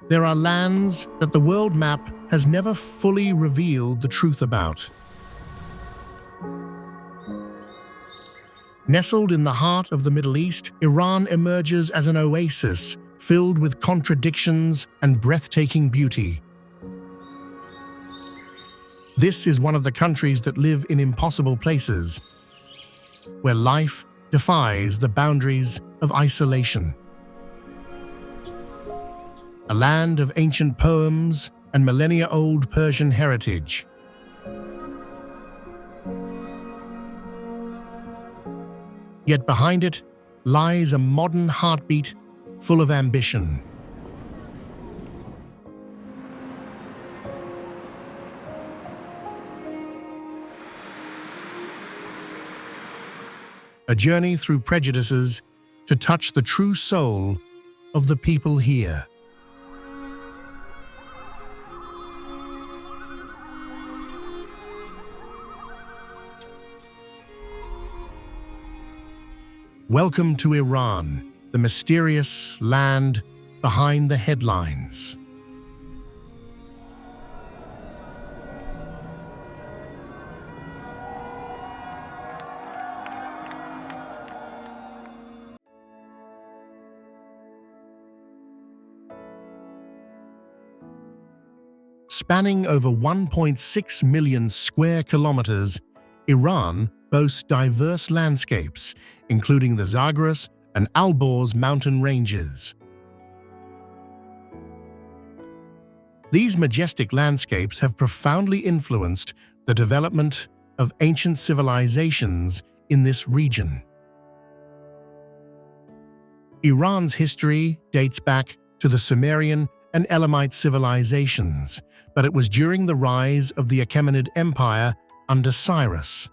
There are lands that the world map has never fully revealed the truth about. Nestled in the heart of the Middle East, Iran emerges as an oasis filled with contradictions and breathtaking beauty. This is one of the countries that live in impossible places, where life defies the boundaries of isolation. A land of ancient poems and millennia-old Persian heritage. Yet behind it lies a modern heartbeat full of ambition. A journey through prejudices to touch the true soul of the people here. Welcome to Iran, the mysterious land behind the headlines. Spanning over 1.6 million square kilometers, Iran boasts diverse landscapes, including the Zagros and Alborz mountain ranges. These majestic landscapes have profoundly influenced the development of ancient civilizations in this region. Iran's history dates back to the Sumerian and Elamite civilizations, but it was during the rise of the Achaemenid Empire under Cyrus.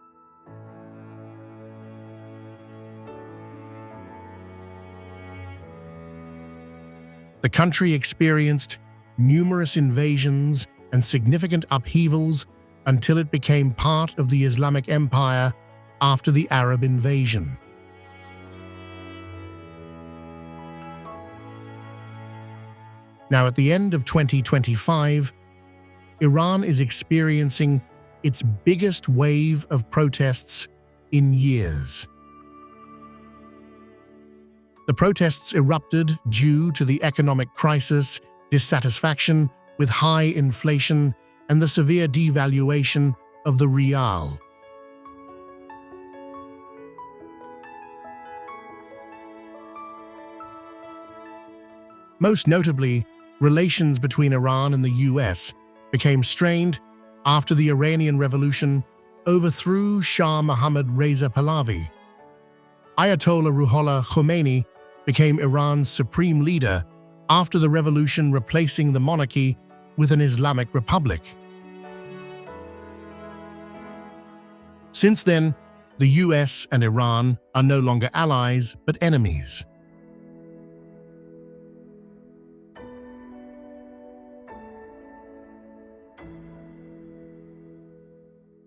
The country experienced numerous invasions and significant upheavals until it became part of the Islamic Empire after the Arab invasion. Now, at the end of 2025, Iran is experiencing its biggest wave of protests in years. The protests erupted due to the economic crisis, dissatisfaction with high inflation, and the severe devaluation of the rial. Most notably, relations between Iran and the US became strained after the Iranian Revolution overthrew Shah Mohammad Reza Pahlavi. Ayatollah Ruhollah Khomeini became Iran's supreme leader after the revolution, replacing the monarchy with an Islamic republic. Since then, the US and Iran are no longer allies but enemies.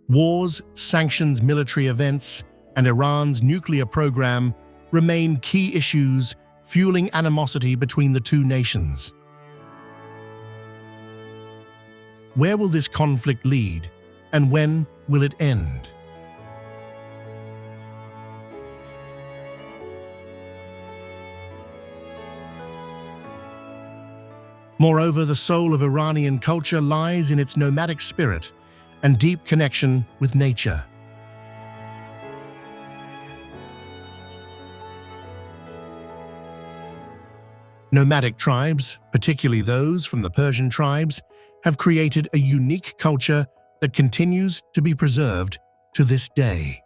Wars, sanctions, military events, and Iran's nuclear program remain key issues fueling animosity between the two nations. Where will this conflict lead, and when will it end? Moreover, the soul of Iranian culture lies in its nomadic spirit and deep connection with nature. Nomadic tribes, particularly those from the Persian tribes, have created a unique culture that continues to be preserved to this day.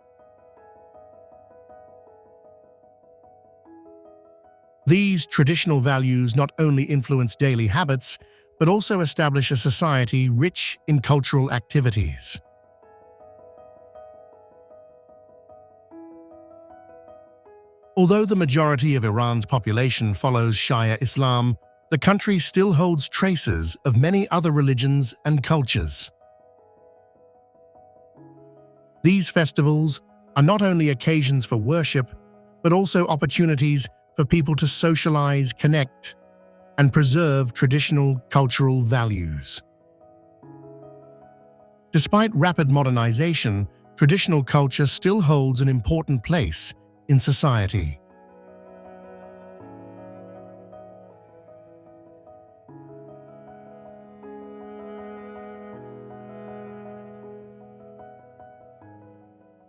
These traditional values not only influence daily habits, but also establish a society rich in cultural activities. Although the majority of Iran's population follows Shia Islam, the country still holds traces of many other religions and cultures. These festivals are not only occasions for worship, but also opportunities for people to socialize, connect, and preserve traditional cultural values. Despite rapid modernization, traditional culture still holds an important place in society.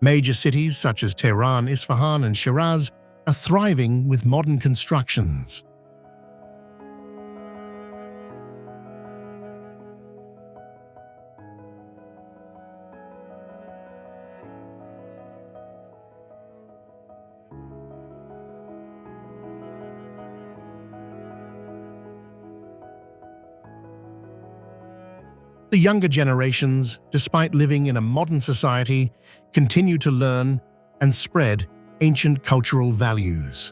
Major cities such as Tehran, Isfahan, and Shiraz are thriving with modern constructions. The younger generations, despite living in a modern society, continue to learn and spread ancient cultural values.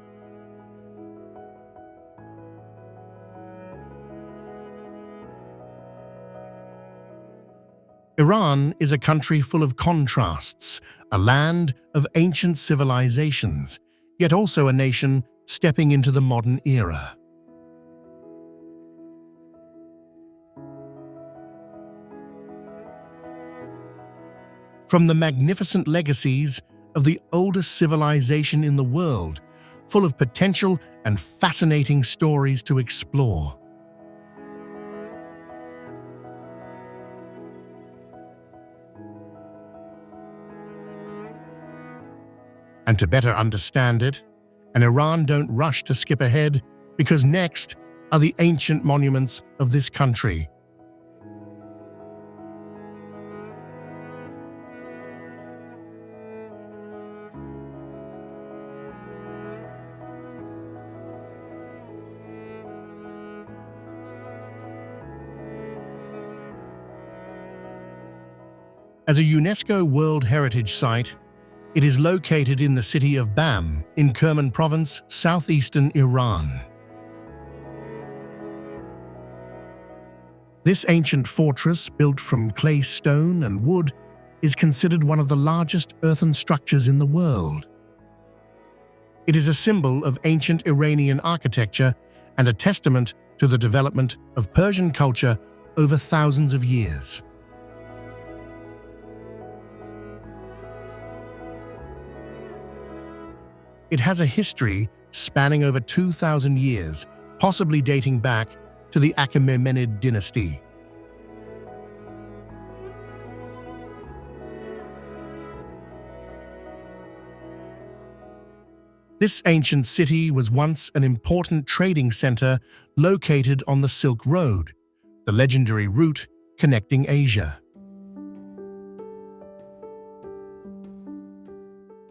Iran is a country full of contrasts, a land of ancient civilizations, yet also a nation stepping into the modern era. From the magnificent legacies of the oldest civilization in the world, full of potential and fascinating stories to explore. And to better understand it, and Iran don't rush to skip ahead, because next are the ancient monuments of this country. As a UNESCO World Heritage Site, it is located in the city of Bam in Kerman Province, southeastern Iran. This ancient fortress, built from clay stone and wood, is considered one of the largest earthen structures in the world. It is a symbol of ancient Iranian architecture and a testament to the development of Persian culture over thousands of years. It has a history spanning over 2,000 years, possibly dating back to the Achaemenid dynasty. This ancient city was once an important trading center located on the Silk Road, the legendary route connecting Asia.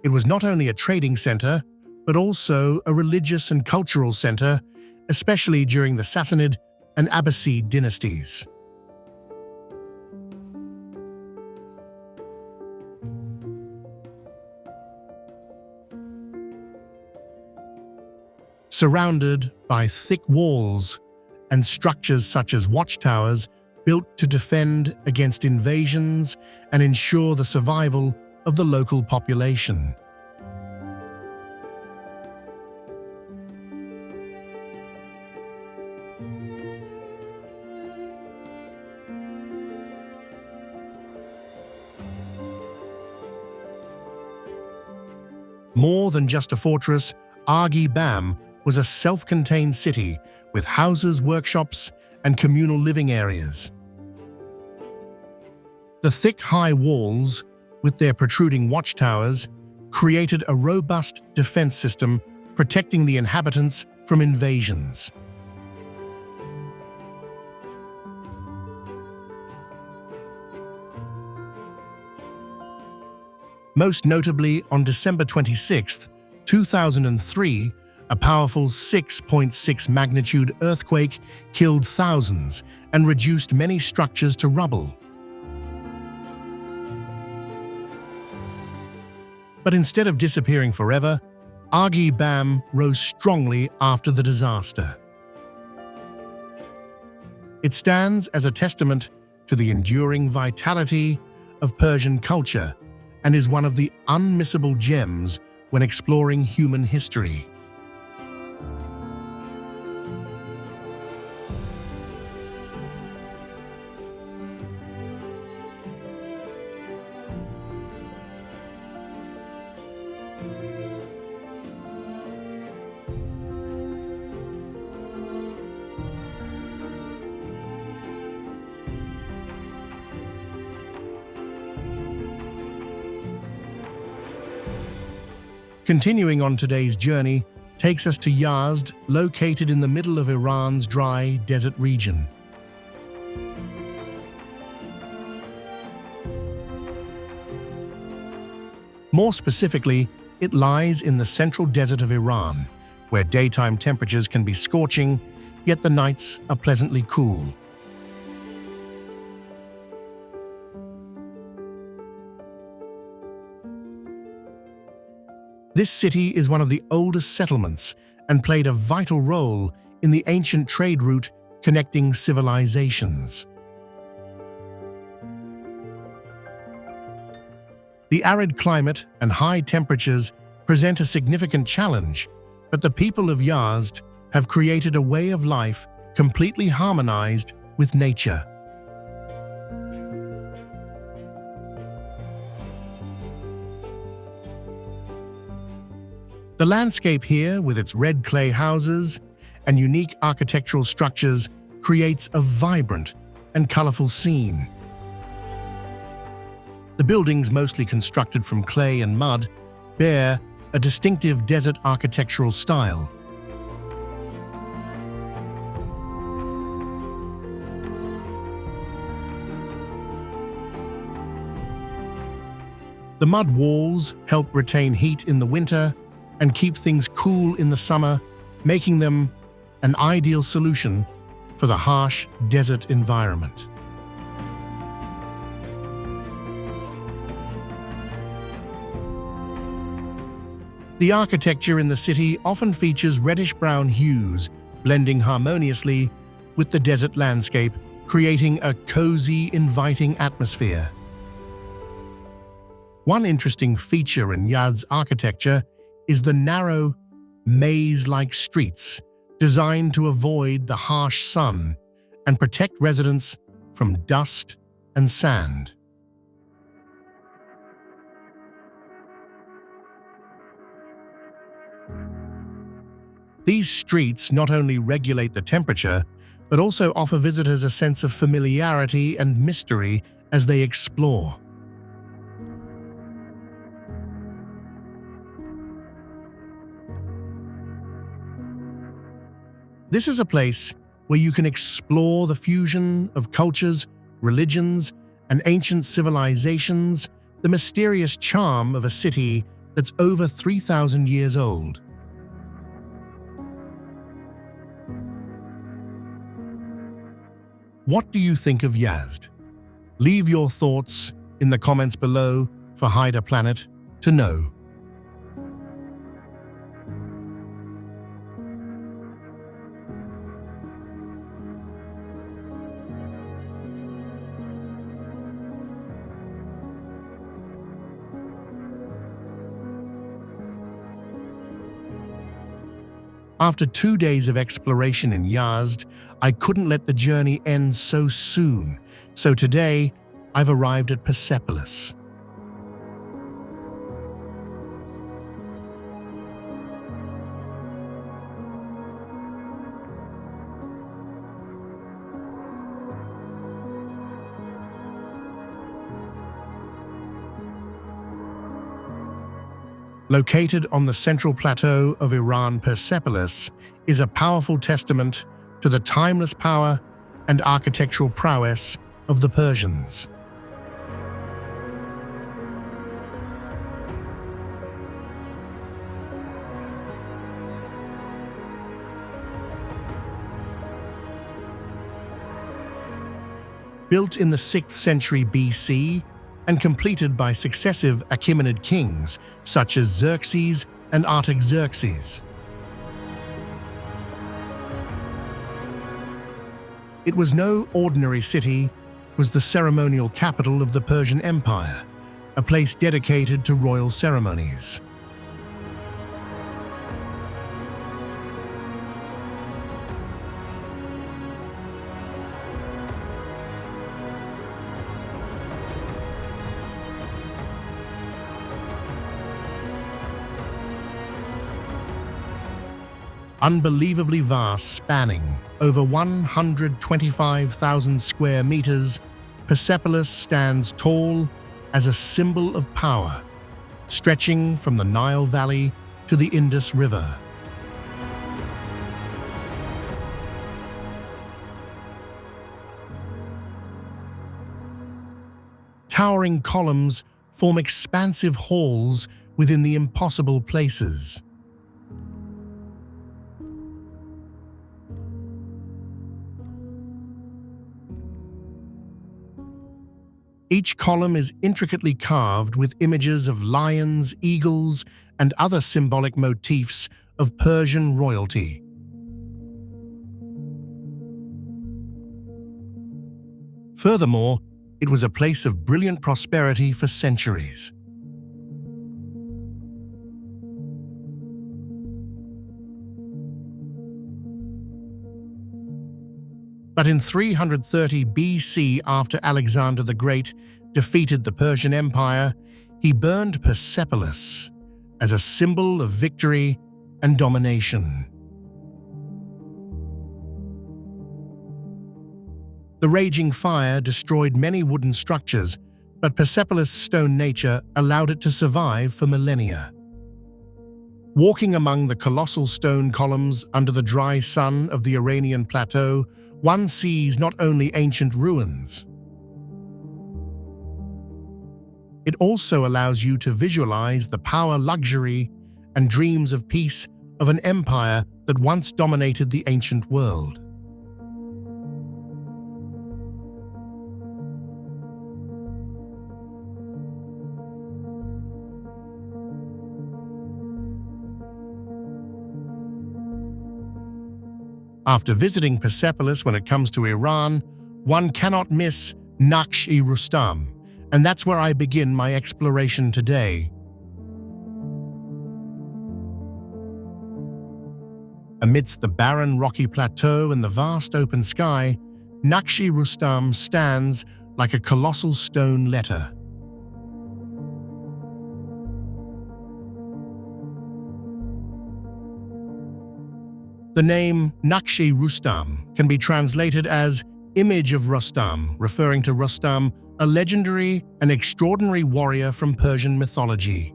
It was not only a trading center, but also a religious and cultural center, especially during the Sassanid and Abbasid dynasties. Surrounded by thick walls and structures such as watchtowers built to defend against invasions and ensure the survival of the local population. More than just a fortress, Arg-e Bam was a self-contained city with houses, workshops, and communal living areas. The thick, high walls, with their protruding watchtowers, created a robust defense system protecting the inhabitants from invasions. Most notably, on December 26, 2003, a powerful 6.6 magnitude earthquake killed thousands and reduced many structures to rubble. But instead of disappearing forever, Arg-e Bam rose strongly after the disaster. It stands as a testament to the enduring vitality of Persian culture and is one of the unmissable gems when exploring human history. Continuing on today's journey takes us to Yazd, located in the middle of Iran's dry desert region. More specifically, it lies in the central desert of Iran, where daytime temperatures can be scorching, yet the nights are pleasantly cool. This city is one of the oldest settlements and played a vital role in the ancient trade route connecting civilizations. The arid climate and high temperatures present a significant challenge, but the people of Yazd have created a way of life completely harmonized with nature. The landscape here, with its red clay houses and unique architectural structures, creates a vibrant and colorful scene. The buildings, mostly constructed from clay and mud, bear a distinctive desert architectural style. The mud walls help retain heat in the winter and keep things cool in the summer, making them an ideal solution for the harsh desert environment. The architecture in the city often features reddish-brown hues, blending harmoniously with the desert landscape, creating a cozy, inviting atmosphere. One interesting feature in Yazd's architecture is the narrow, maze-like streets designed to avoid the harsh sun and protect residents from dust and sand. These streets not only regulate the temperature, but also offer visitors a sense of familiarity and mystery as they explore. This is a place where you can explore the fusion of cultures, religions, and ancient civilizations, the mysterious charm of a city that's over 3,000 years old. What do you think of Yazd? Leave your thoughts in the comments below for hiderplanet to know. After 2 days of exploration in Yazd, I couldn't let the journey end so soon, so today I've arrived at Persepolis. Located on the central plateau of Iran, Persepolis is a powerful testament to the timeless power and architectural prowess of the Persians. Built in the 6th century BC, and completed by successive Achaemenid kings such as Xerxes and Artaxerxes. It was no ordinary city, was the ceremonial capital of the Persian Empire, a place dedicated to royal ceremonies. Unbelievably vast, spanning over 125,000 square meters, Persepolis stands tall as a symbol of power, stretching from the Nile Valley to the Indus River. Towering columns form expansive halls within the impossible places. Each column is intricately carved with images of lions, eagles, and other symbolic motifs of Persian royalty. Furthermore, it was a place of brilliant prosperity for centuries. But in 330 BC, after Alexander the Great defeated the Persian Empire, he burned Persepolis as a symbol of victory and domination. The raging fire destroyed many wooden structures, but Persepolis' stone nature allowed it to survive for millennia. Walking among the colossal stone columns under the dry sun of the Iranian plateau, one sees not only ancient ruins. It also allows you to visualize the power, luxury, and dreams of peace of an empire that once dominated the ancient world. After visiting Persepolis when it comes to Iran, one cannot miss Naqsh-e Rustam, and that's where I begin my exploration today. Amidst the barren rocky plateau and the vast open sky, Naqsh-e Rustam stands like a colossal stone letter. The name Naqsh-e Rustam can be translated as image of Rustam, referring to Rustam, a legendary and extraordinary warrior from Persian mythology.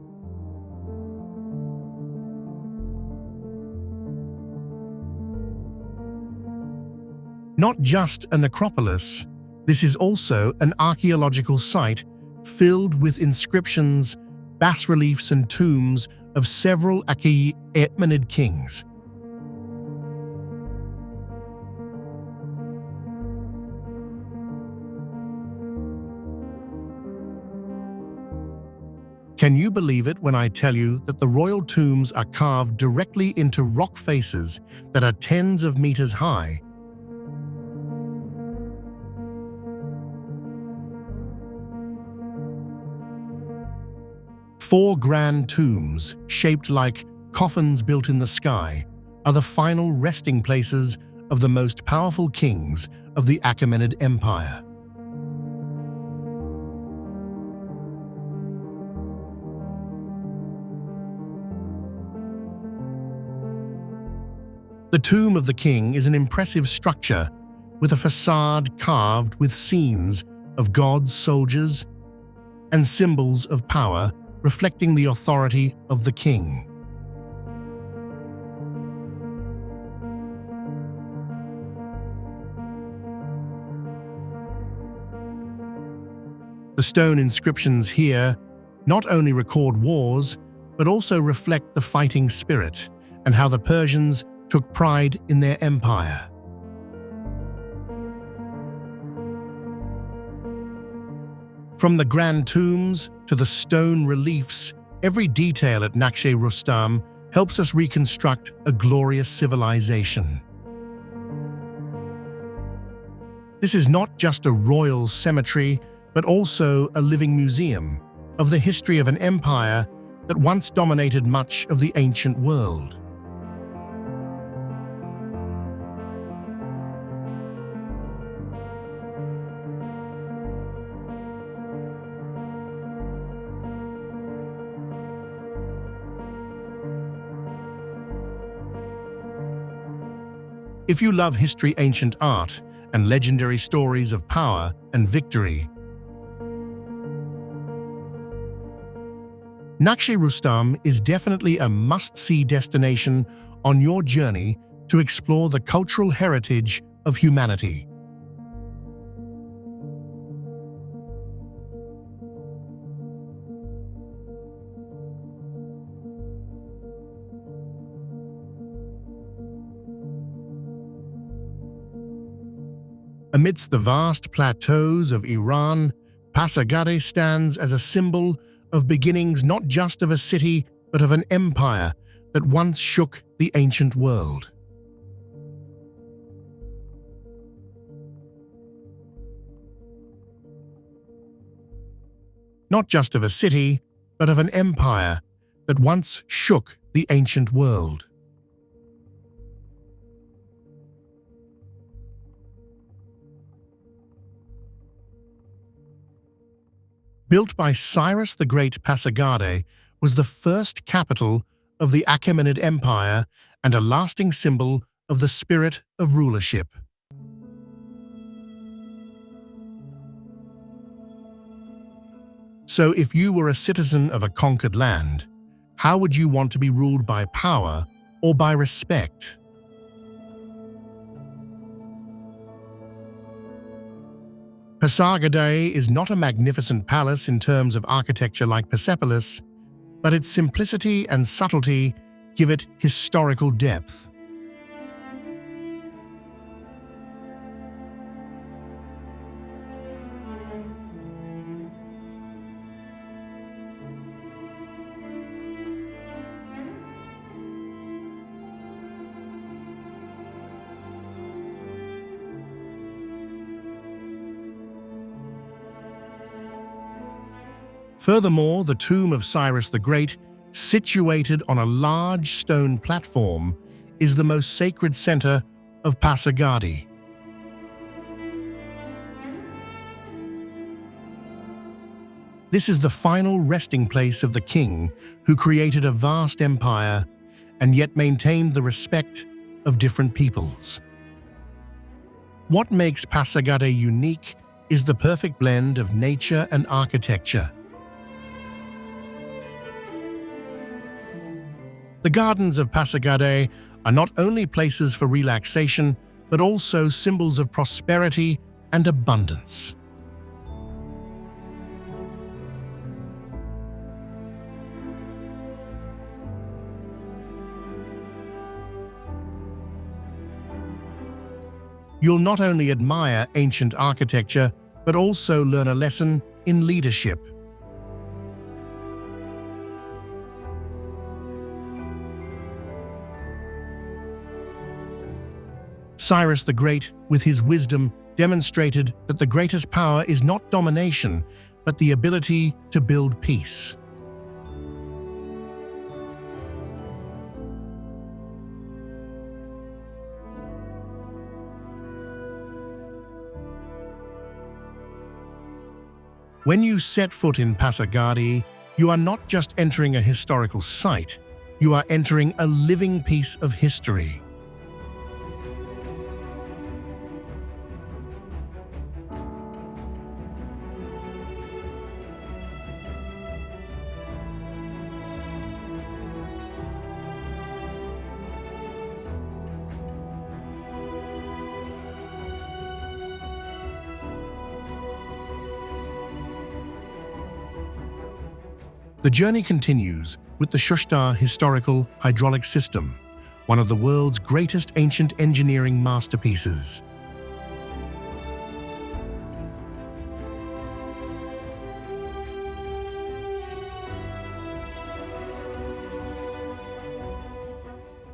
Not just a necropolis, this is also an archaeological site filled with inscriptions, bas-reliefs and tombs of several Arg-e Bam kings. Can you believe it when I tell you that the royal tombs are carved directly into rock faces that are tens of meters high? Four grand tombs, shaped like coffins built in the sky, are the final resting places of the most powerful kings of the Achaemenid Empire. The tomb of the king is an impressive structure with a facade carved with scenes of gods, soldiers, and symbols of power reflecting the authority of the king. The stone inscriptions here not only record wars, but also reflect the fighting spirit and how the Persians took pride in their empire. From the grand tombs to the stone reliefs, every detail at Naqsh-e Rustam helps us reconstruct a glorious civilization. This is not just a royal cemetery, but also a living museum of the history of an empire that once dominated much of the ancient world. If you love history, ancient art, and legendary stories of power and victory, Naqsh-e Rustam is definitely a must-see destination on your journey to explore the cultural heritage of humanity. Amidst the vast plateaus of Iran, Pasargadae stands as a symbol of beginnings not just of a city, but of an empire that once shook the ancient world. Not just of a city, but of an empire that once shook the ancient world. Built by Cyrus the Great, Pasargadae was the first capital of the Achaemenid Empire and a lasting symbol of the spirit of rulership. So if you were a citizen of a conquered land, how would you want to be ruled by power or by respect? Pasargadae is not a magnificent palace in terms of architecture like Persepolis, but its simplicity and subtlety give it historical depth. Furthermore, the tomb of Cyrus the Great, situated on a large stone platform, is the most sacred center of Pasargadae. This is the final resting place of the king who created a vast empire and yet maintained the respect of different peoples. What makes Pasargadae unique is the perfect blend of nature and architecture. The gardens of Pasargadae are not only places for relaxation, but also symbols of prosperity and abundance. You'll not only admire ancient architecture, but also learn a lesson in leadership. Cyrus the Great, with his wisdom, demonstrated that the greatest power is not domination, but the ability to build peace. When you set foot in Pasargadae, you are not just entering a historical site, you are entering a living piece of history. The journey continues with the Shushtar historical hydraulic system, one of the world's greatest ancient engineering masterpieces.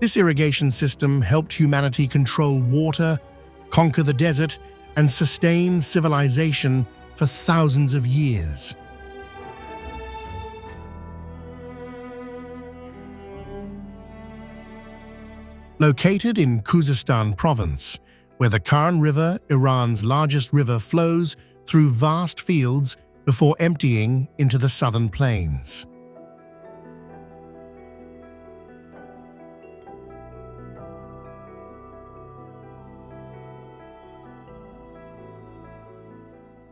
This irrigation system helped humanity control water, conquer the desert, and sustain civilization for thousands of years. Located in Khuzestan province, where the Karn River, Iran's largest river, flows through vast fields before emptying into the southern plains.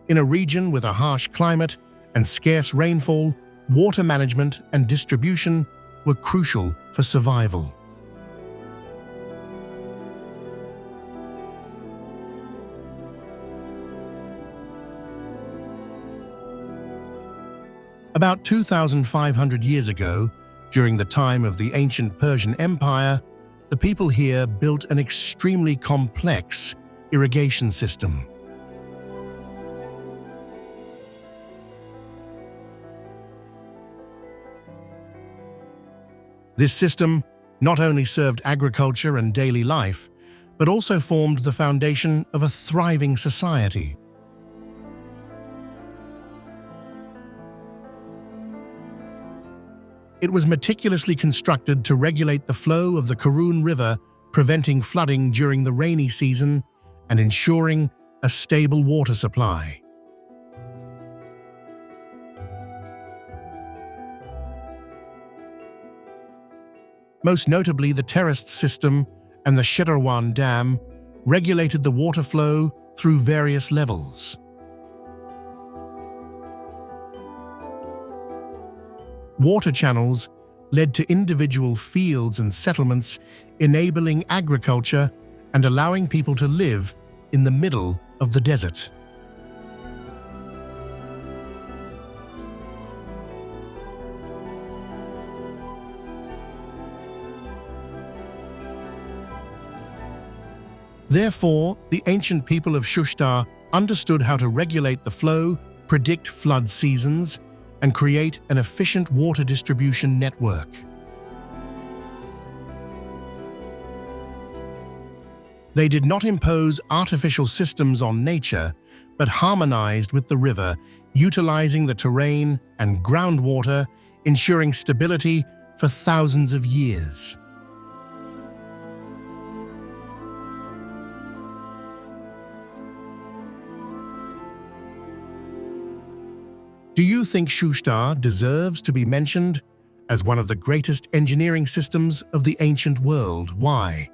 In a region with a harsh climate and scarce rainfall, water management and distribution were crucial for survival. About 2,500 years ago, during the time of the ancient Persian Empire, the people here built an extremely complex irrigation system. This system not only served agriculture and daily life, but also formed the foundation of a thriving society. It was meticulously constructed to regulate the flow of the Karun River, preventing flooding during the rainy season and ensuring a stable water supply. Most notably, the terraced system and the Shushtar Dam regulated the water flow through various levels. Water channels led to individual fields and settlements, enabling agriculture and allowing people to live in the middle of the desert. Therefore, the ancient people of Shushtar understood how to regulate the flow, predict flood seasons, and create an efficient water distribution network. They did not impose artificial systems on nature, but harmonized with the river, utilizing the terrain and groundwater, ensuring stability for thousands of years. Do you think Shushtar deserves to be mentioned as one of the greatest engineering systems of the ancient world? Why?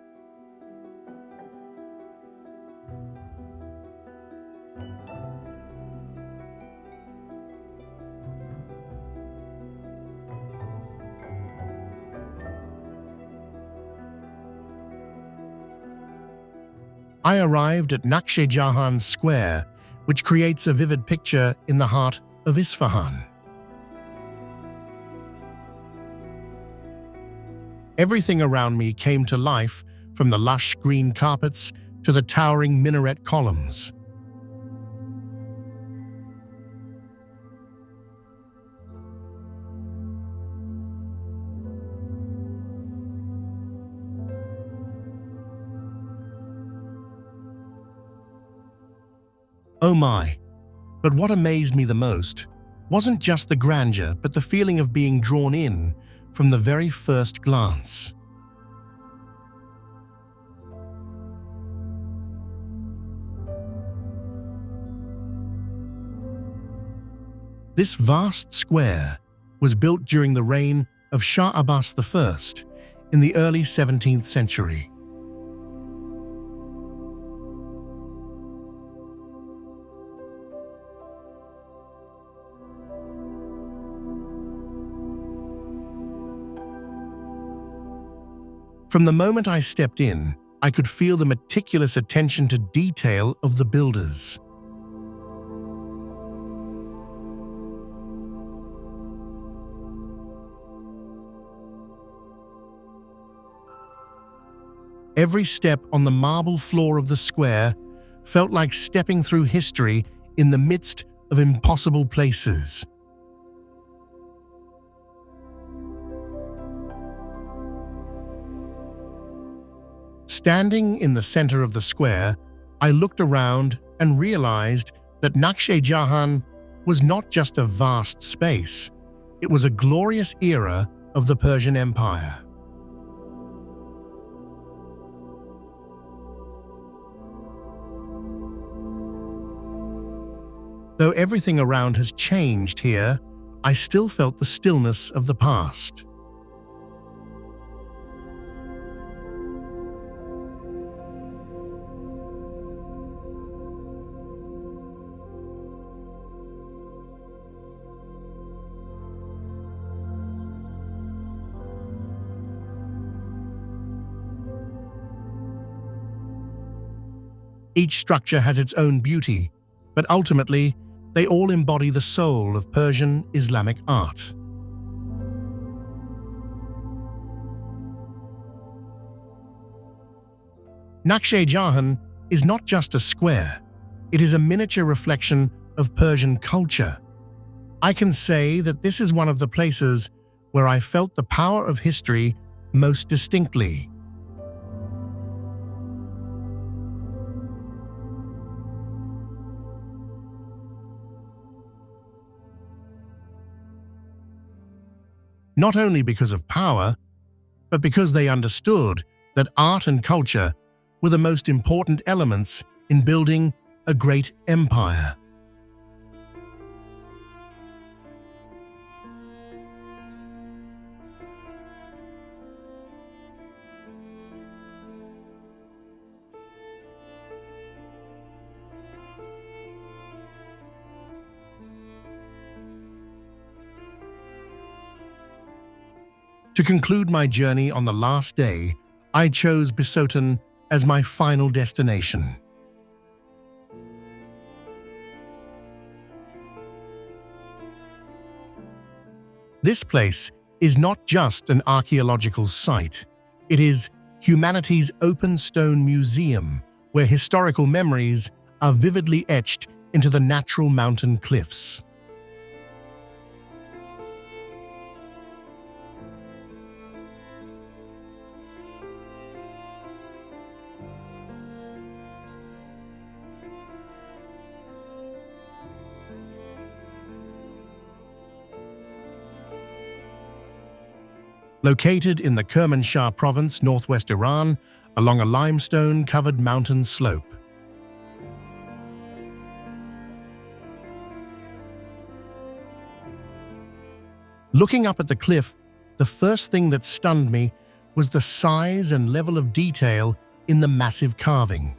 I arrived at Naqsh-e Jahan Square, which creates a vivid picture in the heart of Isfahan. Everything around me came to life, from the lush green carpets to the towering minaret columns. Oh my! But what amazed me the most wasn't just the grandeur, but the feeling of being drawn in from the very first glance. This vast square was built during the reign of Shah Abbas I in the early 17th century. From the moment I stepped in, I could feel the meticulous attention to detail of the builders. Every step on the marble floor of the square felt like stepping through history in the midst of impossible places. Standing in the center of the square, I looked around and realized that Naqsh-e Jahan was not just a vast space, it was a glorious era of the Persian Empire. Though everything around has changed here, I still felt the stillness of the past. Each structure has its own beauty, but ultimately, they all embody the soul of Persian Islamic art. Naqsh-e Jahan is not just a square, it is a miniature reflection of Persian culture. I can say that this is one of the places where I felt the power of history most distinctly. Not only because of power, but because they understood that art and culture were the most important elements in building a great empire. To conclude my journey on the last day, I chose Bisotun as my final destination. This place is not just an archaeological site. It is humanity's open stone museum where historical memories are vividly etched into the natural mountain cliffs. Located in the Kermanshah province, northwest Iran, along a limestone-covered mountain slope. Looking up at the cliff, the first thing that stunned me was the size and level of detail in the massive carving.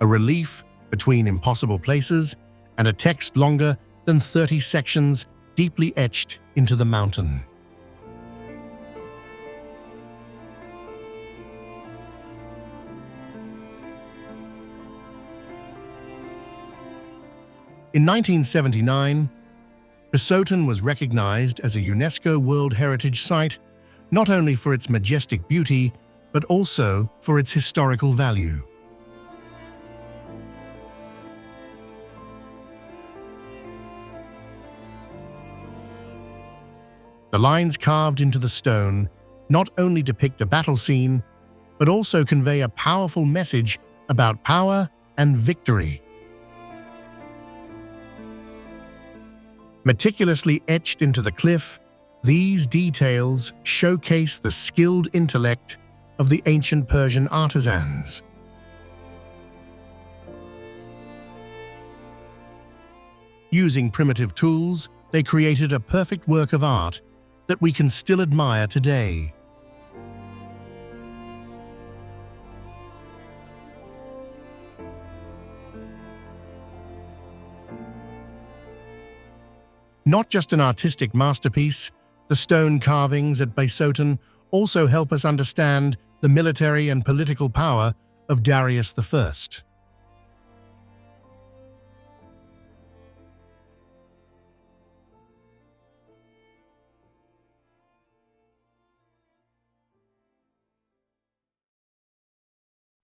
A relief between impossible places and a text longer than 30 sections deeply etched into the mountain. In 1979, Bisotun was recognized as a UNESCO World Heritage Site not only for its majestic beauty, but also for its historical value. The lines carved into the stone not only depict a battle scene, but also convey a powerful message about power and victory. Meticulously etched into the cliff, these details showcase the skilled intellect of the ancient Persian artisans. Using primitive tools, they created a perfect work of art that we can still admire today. Not just an artistic masterpiece, the stone carvings at Bisotun also help us understand the military and political power of Darius I.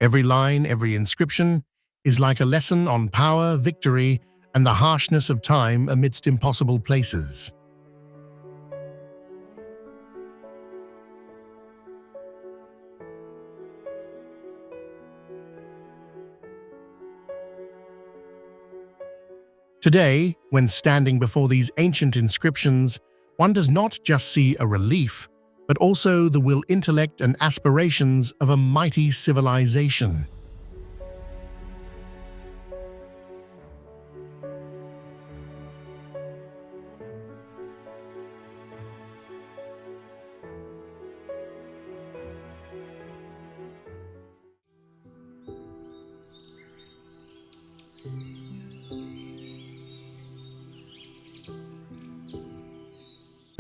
Every line, every inscription is like a lesson on power, victory, and the harshness of time amidst impossible places. Today, when standing before these ancient inscriptions, one does not just see a relief, but also the will, intellect, and aspirations of a mighty civilization.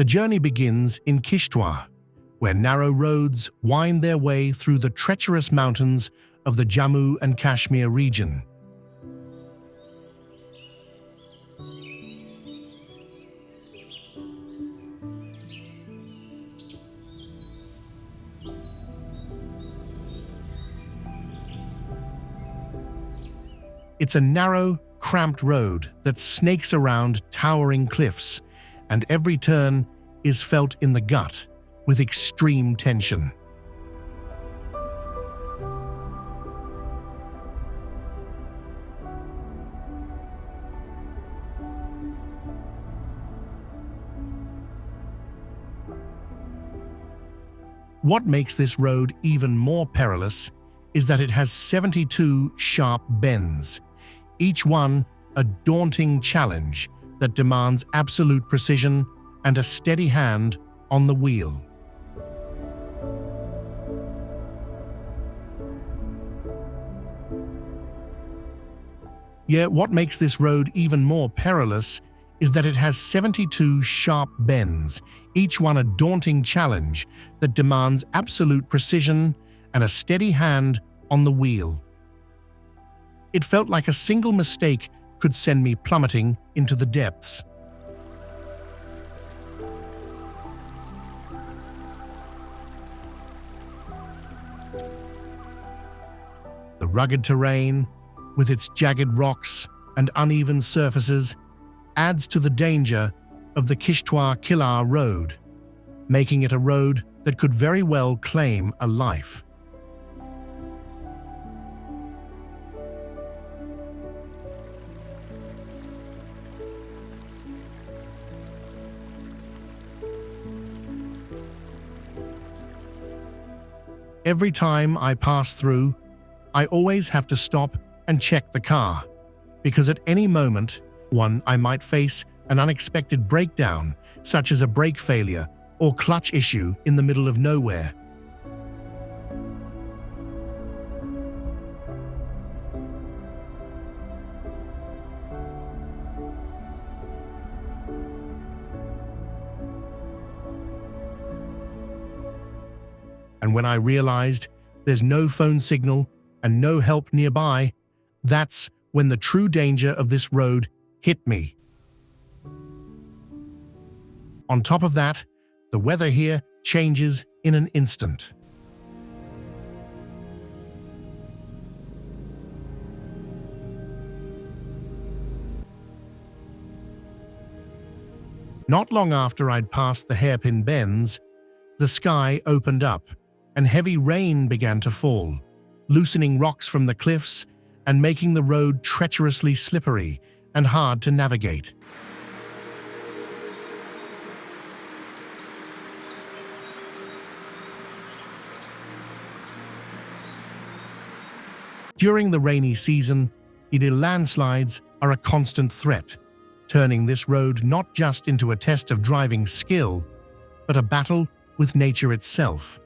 The journey begins in Kishtwar, where narrow roads wind their way through the treacherous mountains of the Jammu and Kashmir region. It's a narrow, cramped road that snakes around towering cliffs, and every turn is felt in the gut with extreme tension. What makes this road even more perilous is that it has 72 sharp bends, each one a daunting challenge that demands absolute precision and a steady hand on the wheel. Yet what makes this road even more perilous is that it has 72 sharp bends, each one a daunting challenge that demands absolute precision and a steady hand on the wheel. It felt like a single mistake could send me plummeting into the depths. The rugged terrain, with its jagged rocks and uneven surfaces, adds to the danger of the Kishtwar-Kilar road, making it a road that could very well claim a life. Every time I pass through, I always have to stop and check the car, because at any moment, I might face an unexpected breakdown, such as a brake failure or clutch issue in the middle of nowhere. And when I realized there's no phone signal and no help nearby, that's when the true danger of this road hit me. On top of that, the weather here changes in an instant. Not long after I'd passed the hairpin bends, the sky opened up and heavy rain began to fall, loosening rocks from the cliffs and making the road treacherously slippery and hard to navigate. During the rainy season, landslides are a constant threat, turning this road not just into a test of driving skill, but a battle with nature itself.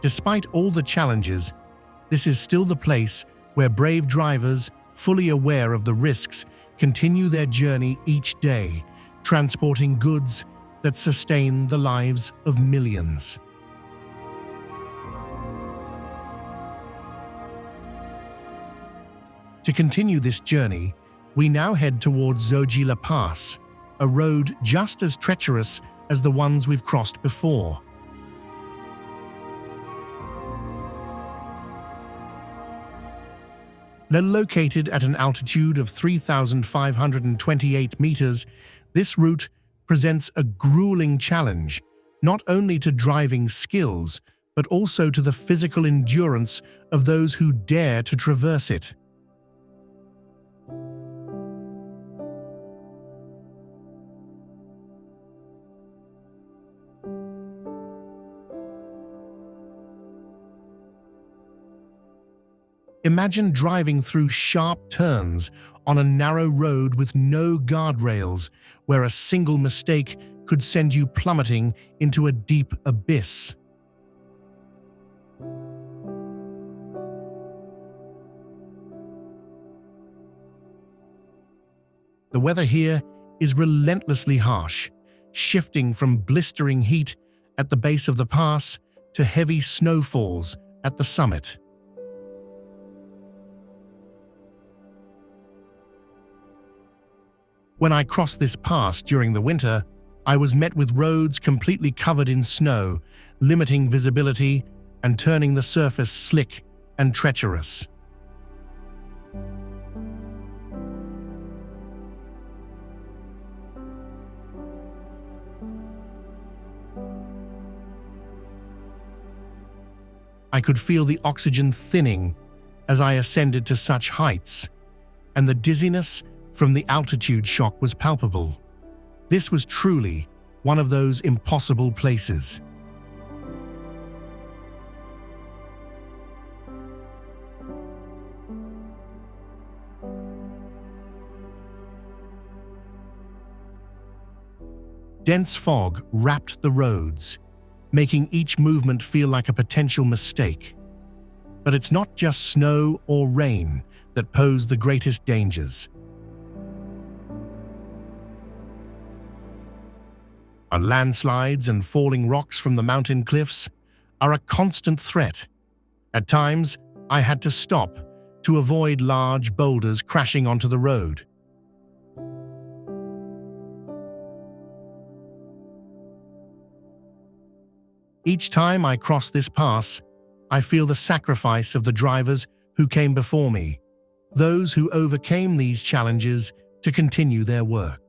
Despite all the challenges, this is still the place where brave drivers, fully aware of the risks, continue their journey each day, transporting goods that sustain the lives of millions. To continue this journey, we now head towards Zojila Pass, a road just as treacherous as the ones we've crossed before. Located at an altitude of 3,528 meters, this route presents a grueling challenge, not only to driving skills, but also to the physical endurance of those who dare to traverse it. Imagine driving through sharp turns on a narrow road with no guardrails, where a single mistake could send you plummeting into a deep abyss. The weather here is relentlessly harsh, shifting from blistering heat at the base of the pass to heavy snowfalls at the summit. When I crossed this pass during the winter, I was met with roads completely covered in snow, limiting visibility and turning the surface slick and treacherous. I could feel the oxygen thinning as I ascended to such heights, and the dizziness from the altitude shock was palpable. This was truly one of those impossible places. Dense fog wrapped the roads, making each movement feel like a potential mistake. But it's not just snow or rain that pose the greatest dangers. Landslides and falling rocks from the mountain cliffs are a constant threat. At times, I had to stop to avoid large boulders crashing onto the road. Each time I cross this pass, I feel the sacrifice of the drivers who came before me, those who overcame these challenges to continue their work.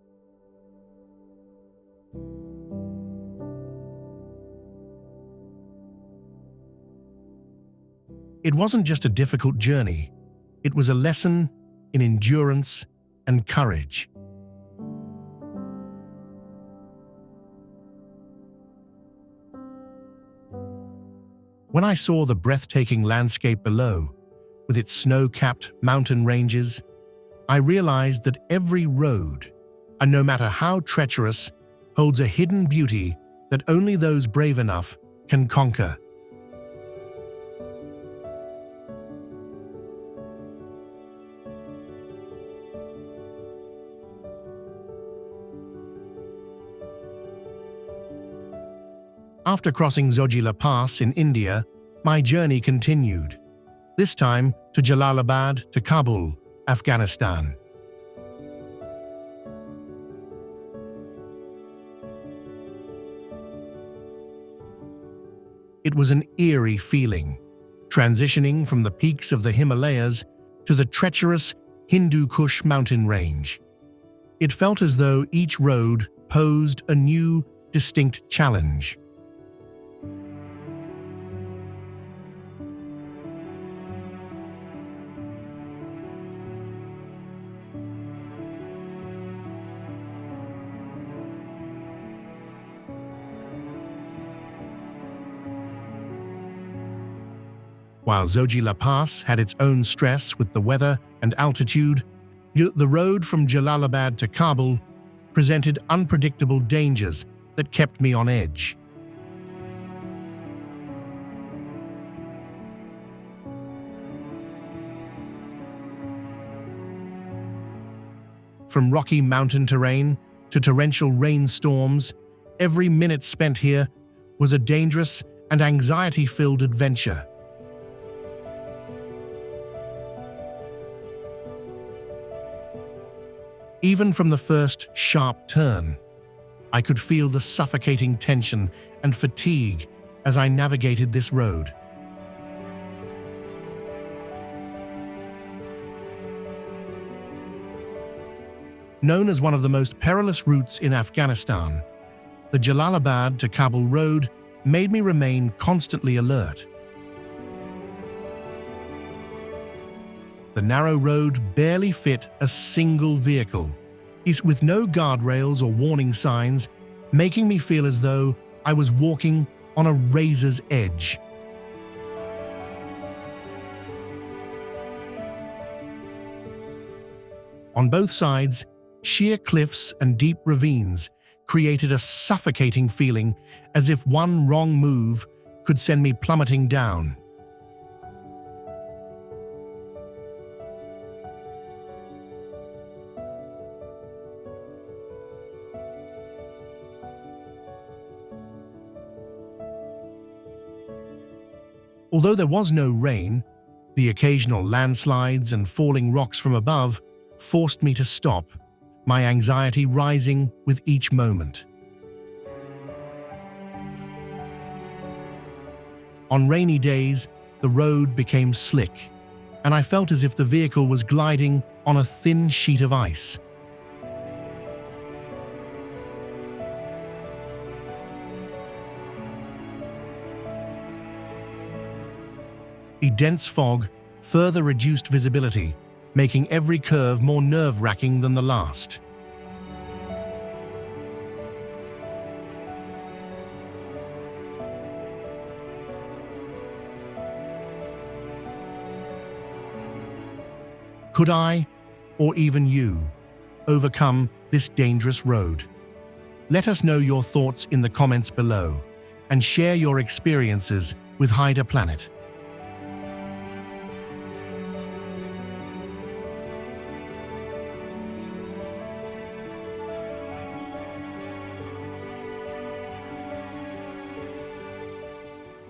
It wasn't just a difficult journey, it was a lesson in endurance and courage. When I saw the breathtaking landscape below, with its snow-capped mountain ranges, I realized that every road, and no matter how treacherous, holds a hidden beauty that only those brave enough can conquer. After crossing Zojila Pass in India, my journey continued, this time to Jalalabad to Kabul, Afghanistan. It was an eerie feeling, transitioning from the peaks of the Himalayas to the treacherous Hindu Kush mountain range. It felt as though each road posed a new, distinct challenge. While Zojila Pass had its own stress with the weather and altitude, the road from Jalalabad to Kabul presented unpredictable dangers that kept me on edge. From rocky mountain terrain to torrential rainstorms, every minute spent here was a dangerous and anxiety-filled adventure. Even from the first sharp turn, I could feel the suffocating tension and fatigue as I navigated this road. Known as one of the most perilous routes in Afghanistan, the Jalalabad to Kabul road made me remain constantly alert. The narrow road barely fit a single vehicle, with no guardrails or warning signs, making me feel as though I was walking on a razor's edge. On both sides, sheer cliffs and deep ravines created a suffocating feeling, as if one wrong move could send me plummeting down. Although there was no rain, the occasional landslides and falling rocks from above forced me to stop, my anxiety rising with each moment. On rainy days, the road became slick, and I felt as if the vehicle was gliding on a thin sheet of ice. The dense fog further reduced visibility, making every curve more nerve-wracking than the last. Could I, or even you, overcome this dangerous road? Let us know your thoughts in the comments below and share your experiences with hiderplanet.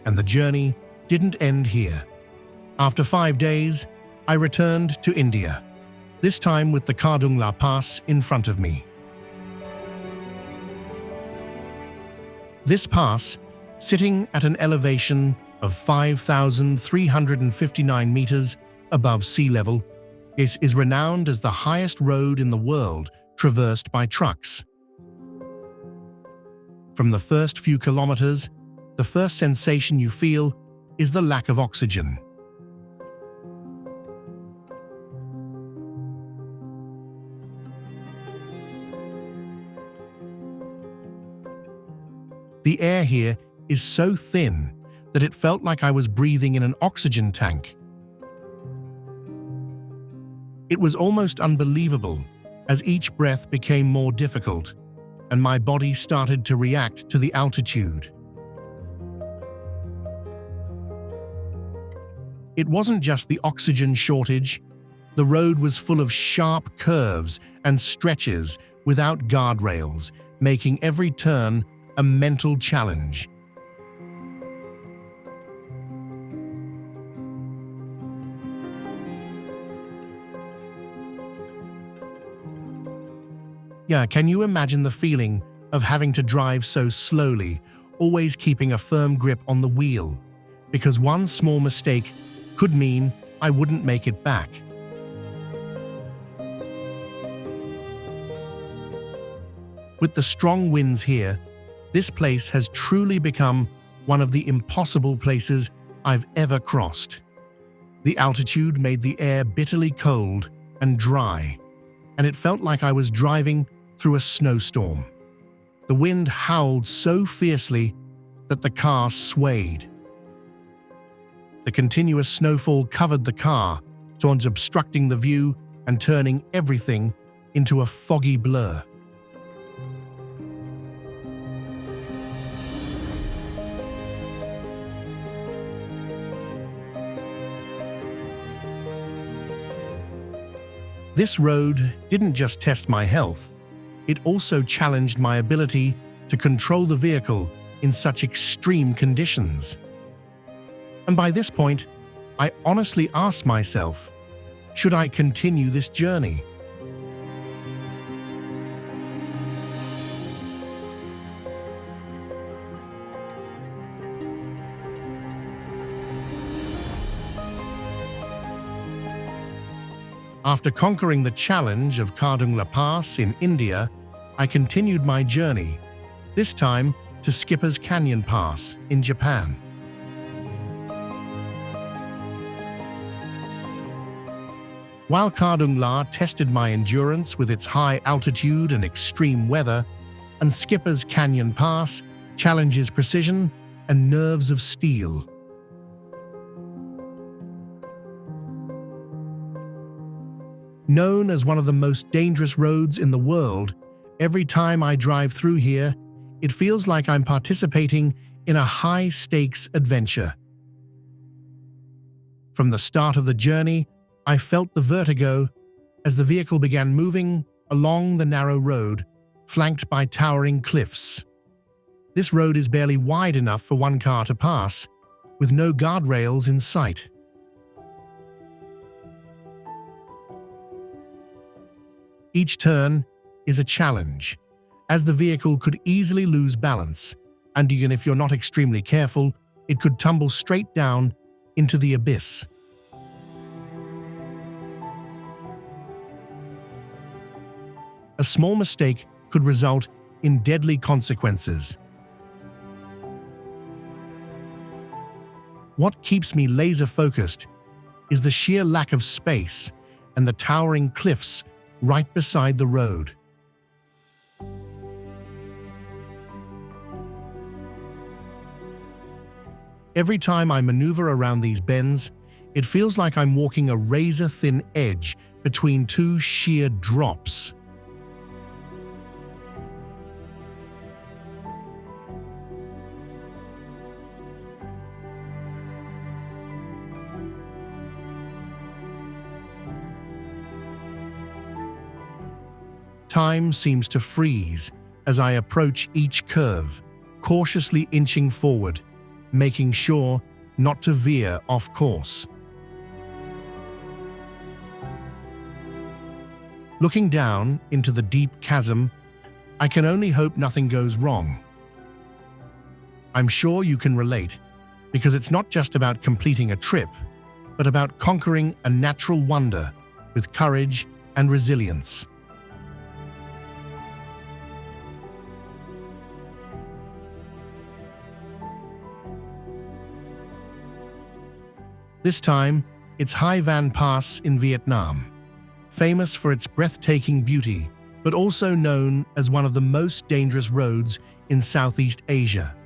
And the journey didn't end here. After 5 days, I returned to India, this time with the Khardungla Pass in front of me. This pass, sitting at an elevation of 5,359 meters above sea level, is renowned as the highest road in the world traversed by trucks. From the first few kilometers, the first sensation you feel is the lack of oxygen. The air here is so thin that it felt like I was breathing in an oxygen tank. It was almost unbelievable as each breath became more difficult and my body started to react to the altitude. It wasn't just the oxygen shortage. The road was full of sharp curves and stretches without guardrails, making every turn a mental challenge. Yeah, can you imagine the feeling of having to drive so slowly, always keeping a firm grip on the wheel? Because one small mistake could mean I wouldn't make it back. With the strong winds here, this place has truly become one of the impossible places I've ever crossed. The altitude made the air bitterly cold and dry, and it felt like I was driving through a snowstorm. The wind howled so fiercely that the car swayed. The continuous snowfall covered the car, sometimes obstructing the view and turning everything into a foggy blur. This road didn't just test my health, it also challenged my ability to control the vehicle in such extreme conditions. And by this point, I honestly asked myself, should I continue this journey? After conquering the challenge of Khardungla Pass in India, I continued my journey, this time to Skipper's Canyon Pass in Japan. While Khardungla tested my endurance with its high altitude and extreme weather, and Skipper's Canyon Pass challenges precision and nerves of steel. Known as one of the most dangerous roads in the world, every time I drive through here, it feels like I'm participating in a high-stakes adventure. From the start of the journey, I felt the vertigo as the vehicle began moving along the narrow road, flanked by towering cliffs. This road is barely wide enough for one car to pass, with no guardrails in sight. Each turn is a challenge, as the vehicle could easily lose balance, and even if you're not extremely careful, it could tumble straight down into the abyss. A small mistake could result in deadly consequences. What keeps me laser-focused is the sheer lack of space and the towering cliffs right beside the road. Every time I maneuver around these bends, it feels like I'm walking a razor-thin edge between two sheer drops. Time seems to freeze as I approach each curve, cautiously inching forward, making sure not to veer off course. Looking down into the deep chasm, I can only hope nothing goes wrong. I'm sure you can relate, because it's not just about completing a trip, but about conquering a natural wonder with courage and resilience. This time, it's Hai Van Pass in Vietnam, famous for its breathtaking beauty, but also known as one of the most dangerous roads in Southeast Asia.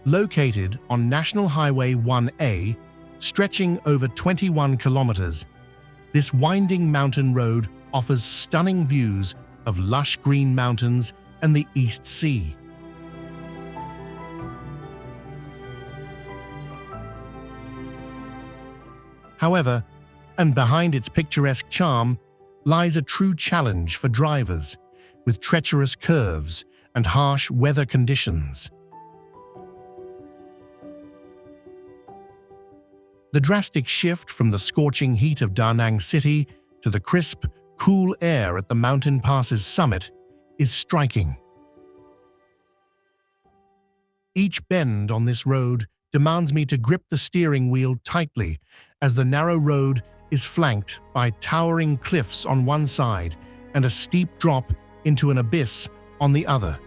Located on National Highway 1A, stretching over 21 kilometers, this winding mountain road offers stunning views of lush green mountains and the East Sea. However, and behind its picturesque charm, lies a true challenge for drivers, with treacherous curves and harsh weather conditions. The drastic shift from the scorching heat of Da Nang City to the crisp, cool air at the mountain pass's summit is striking. Each bend on this road demands me to grip the steering wheel tightly, as the narrow road is flanked by towering cliffs on one side and a steep drop into an abyss on the other.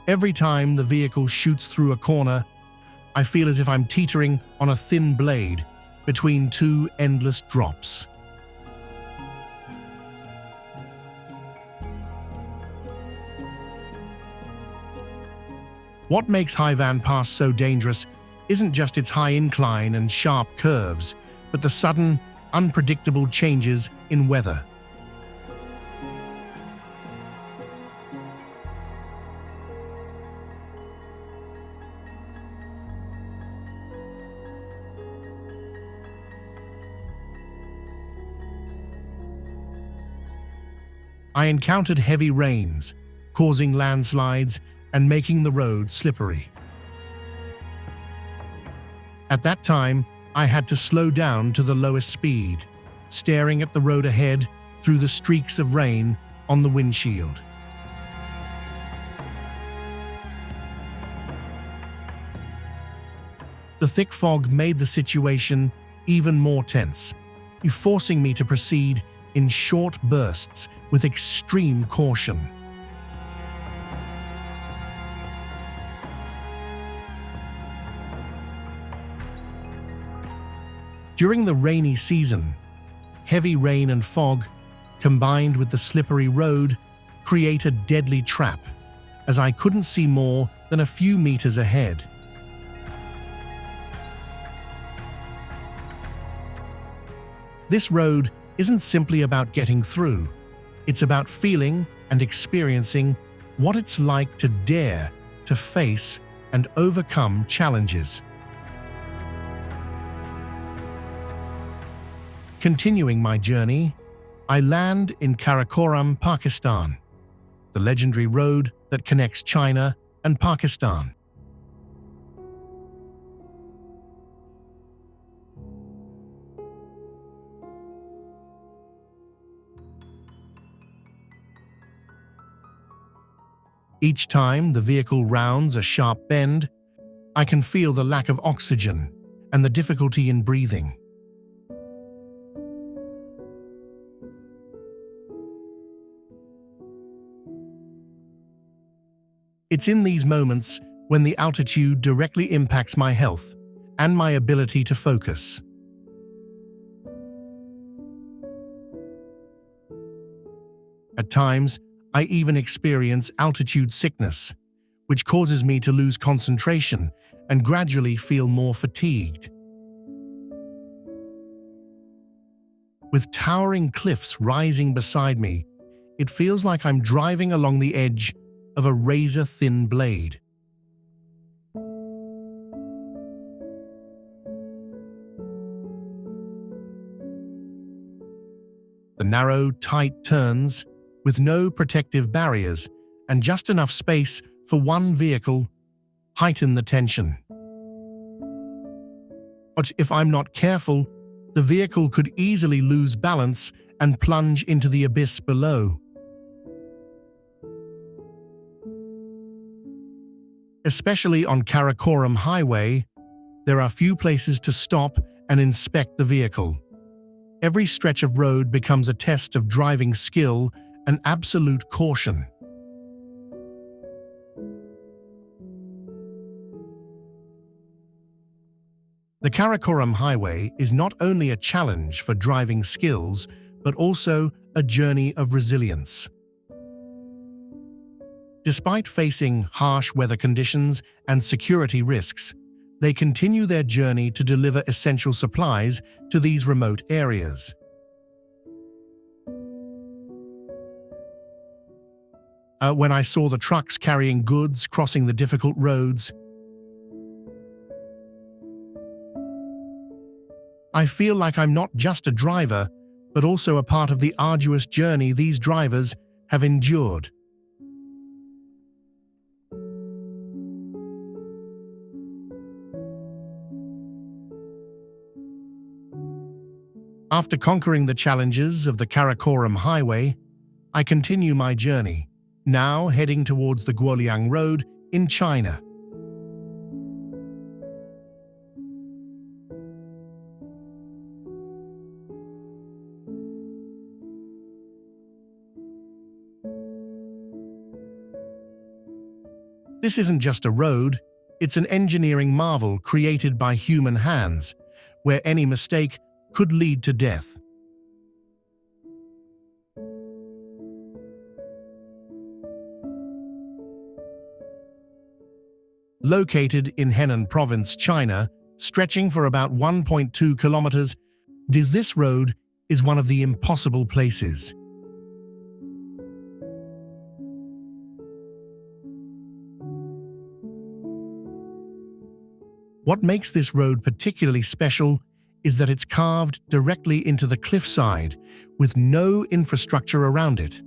Every time the vehicle shoots through a corner, I feel as if I'm teetering on a thin blade between two endless drops. What makes Hai Van Pass so dangerous isn't just its high incline and sharp curves, but the sudden, unpredictable changes in weather. I encountered heavy rains, causing landslides and making the road slippery. At that time, I had to slow down to the lowest speed, staring at the road ahead through the streaks of rain on the windshield. The thick fog made the situation even more tense, forcing me to proceed in short bursts with extreme caution. During the rainy season, heavy rain and fog, combined with the slippery road, create a deadly trap, as I couldn't see more than a few meters ahead. This road isn't simply about getting through. It's about feeling and experiencing what it's like to dare to face and overcome challenges. Continuing my journey, I land in Karakoram, Pakistan, the legendary road that connects China and Pakistan. Each time the vehicle rounds a sharp bend, I can feel the lack of oxygen and the difficulty in breathing. It's in these moments when the altitude directly impacts my health and my ability to focus. At times, I even experience altitude sickness, which causes me to lose concentration and gradually feel more fatigued. With towering cliffs rising beside me, it feels like I'm driving along the edge of a razor-thin blade. The narrow, tight turns, with no protective barriers and just enough space for one vehicle, heighten the tension. But if I'm not careful, the vehicle could easily lose balance and plunge into the abyss below. Especially on Karakoram Highway, there are few places to stop and inspect the vehicle. Every stretch of road becomes a test of driving skill and absolute caution. The Karakoram Highway is not only a challenge for driving skills, but also a journey of resilience. Despite facing harsh weather conditions and security risks, they continue their journey to deliver essential supplies to these remote areas. When I saw the trucks carrying goods crossing the difficult roads, I feel like I'm not just a driver, but also a part of the arduous journey these drivers have endured. After conquering the challenges of the Karakoram Highway, I continue my journey, now heading towards the Guoliang Road in China. This isn't just a road, it's an engineering marvel created by human hands, where any mistake could lead to death. Located in Henan Province, China, stretching for about 1.2 kilometers, this road is one of the impossible places. What makes this road particularly special is that it's carved directly into the cliffside, with no infrastructure around it.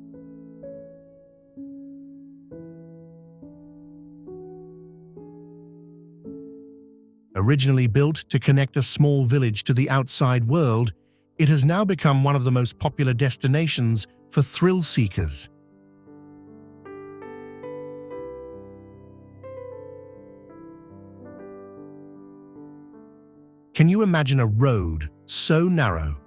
Originally built to connect a small village to the outside world, it has now become one of the most popular destinations for thrill seekers. Can you imagine a road so narrow,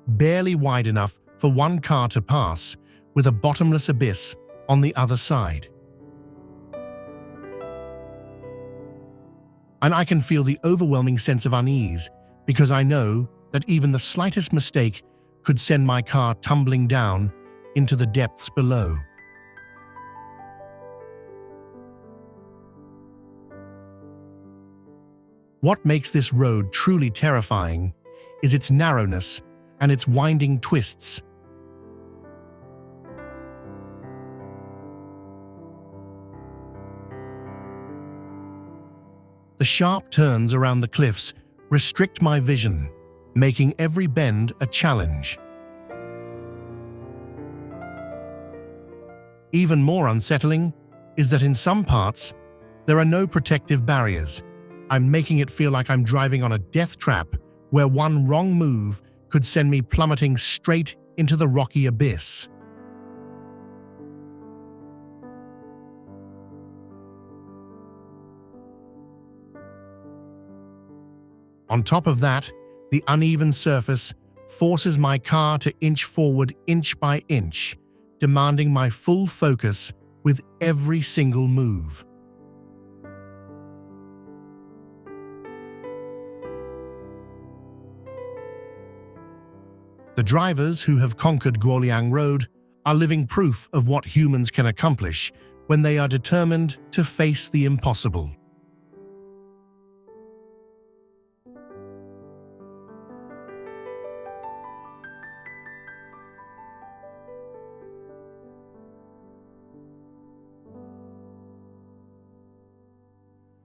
barely wide enough for one car to pass, with a bottomless abyss on the other side? And I can feel the overwhelming sense of unease because I know that even the slightest mistake could send my car tumbling down into the depths below. What makes this road truly terrifying is its narrowness and its winding twists. The sharp turns around the cliffs restrict my vision, making every bend a challenge. Even more unsettling is that in some parts, there are no protective barriers. I'm making it feel like I'm driving on a death trap where one wrong move could send me plummeting straight into the rocky abyss. On top of that, the uneven surface forces my car to inch forward inch by inch, demanding my full focus with every single move. The drivers who have conquered Guoliang Road are living proof of what humans can accomplish when they are determined to face the impossible.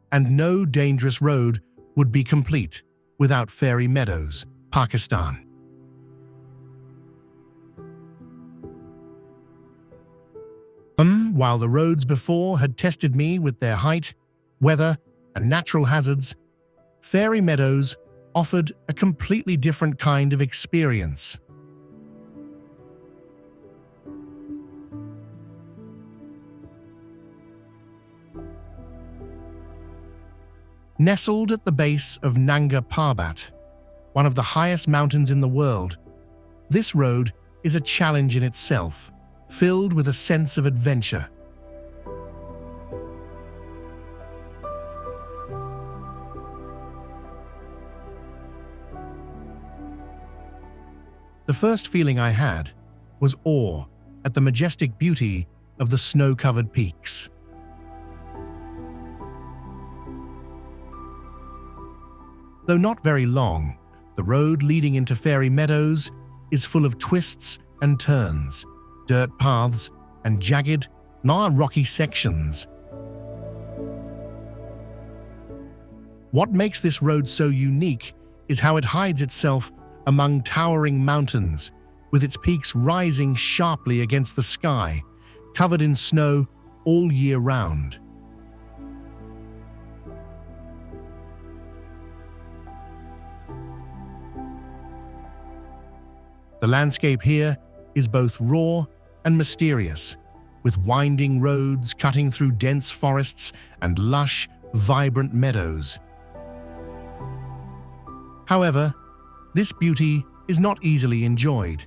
And no dangerous road would be complete without fairy meadows, Pakistan. While the roads before had tested me with their height, weather, and natural hazards, fairy meadows offered a completely different kind of experience. Nestled at the base of Nanga Parbat, one of the highest mountains in the world, this road is a challenge in itself, filled with a sense of adventure. The first feeling I had was awe at the majestic beauty of the snow-covered peaks. Though not very long, the road leading into fairy meadows is full of twists and turns, dirt paths, and jagged, rocky sections. What makes this road so unique is how it hides itself among towering mountains, with its peaks rising sharply against the sky, covered in snow all year round. The landscape here is both raw and mysterious, with winding roads cutting through dense forests and lush, vibrant meadows. However, this beauty is not easily enjoyed.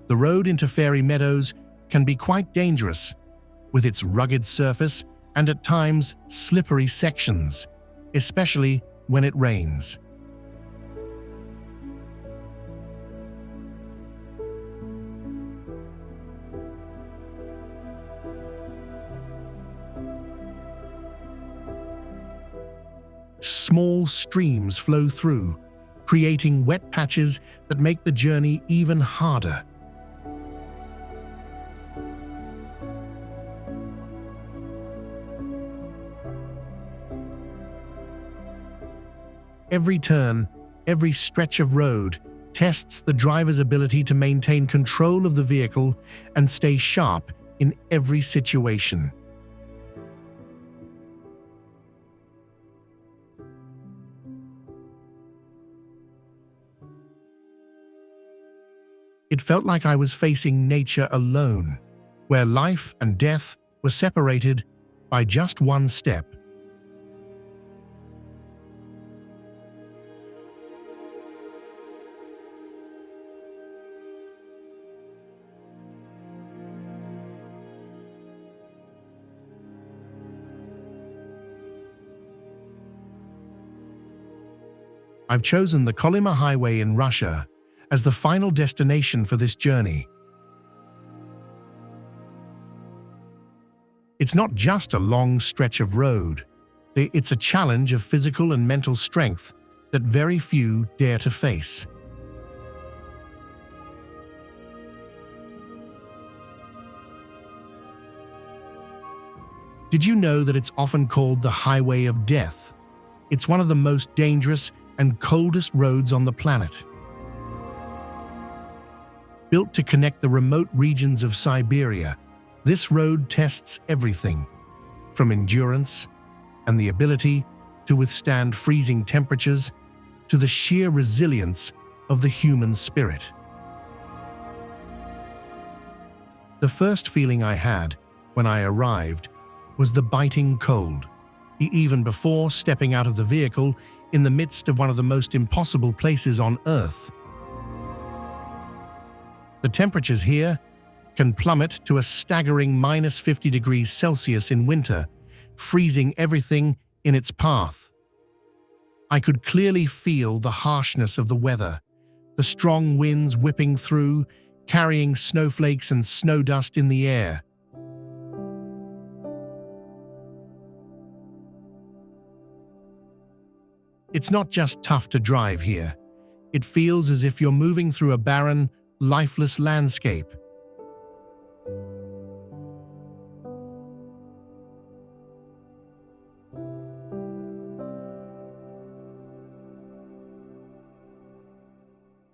The road into fairy meadows can be quite dangerous, with its rugged surface and at times slippery sections, especially when it rains. Small streams flow through, creating wet patches that make the journey even harder. Every turn, every stretch of road tests the driver's ability to maintain control of the vehicle and stay sharp in every situation. It felt like I was facing nature alone, where life and death were separated by just one step. I've chosen the Kolyma Highway in Russia as the final destination for this journey. It's not just a long stretch of road. It's a challenge of physical and mental strength that very few dare to face. Did you know that it's often called the Highway of Death? It's one of the most dangerous and coldest roads on the planet. Built to connect the remote regions of Siberia, this road tests everything, from endurance and the ability to withstand freezing temperatures to the sheer resilience of the human spirit. The first feeling I had when I arrived was the biting cold, even before stepping out of the vehicle in the midst of one of the most impossible places on Earth. The temperatures here can plummet to a staggering -50 degrees Celsius in winter, freezing everything in its path. I could clearly feel the harshness of the weather, the strong winds whipping through, carrying snowflakes and snow dust in the air. It's not just tough to drive here. It feels as if you're moving through a barren, lifeless landscape.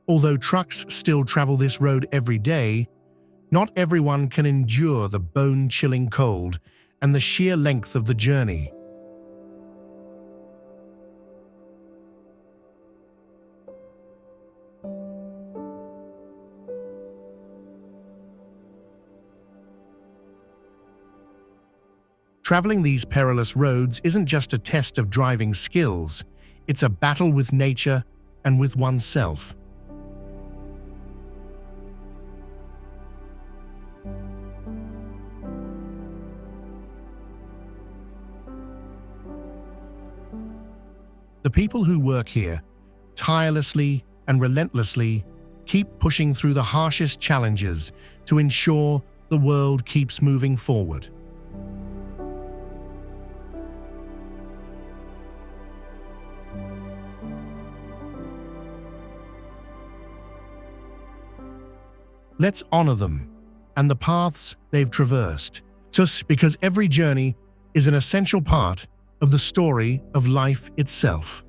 Although trucks still travel this road every day, not everyone can endure the bone-chilling cold and the sheer length of the journey. Traveling these perilous roads isn't just a test of driving skills, it's a battle with nature and with oneself. The people who work here, tirelessly and relentlessly, keep pushing through the harshest challenges to ensure the world keeps moving forward. Let's honor them and the paths they've traversed, just because every journey is an essential part of the story of life itself.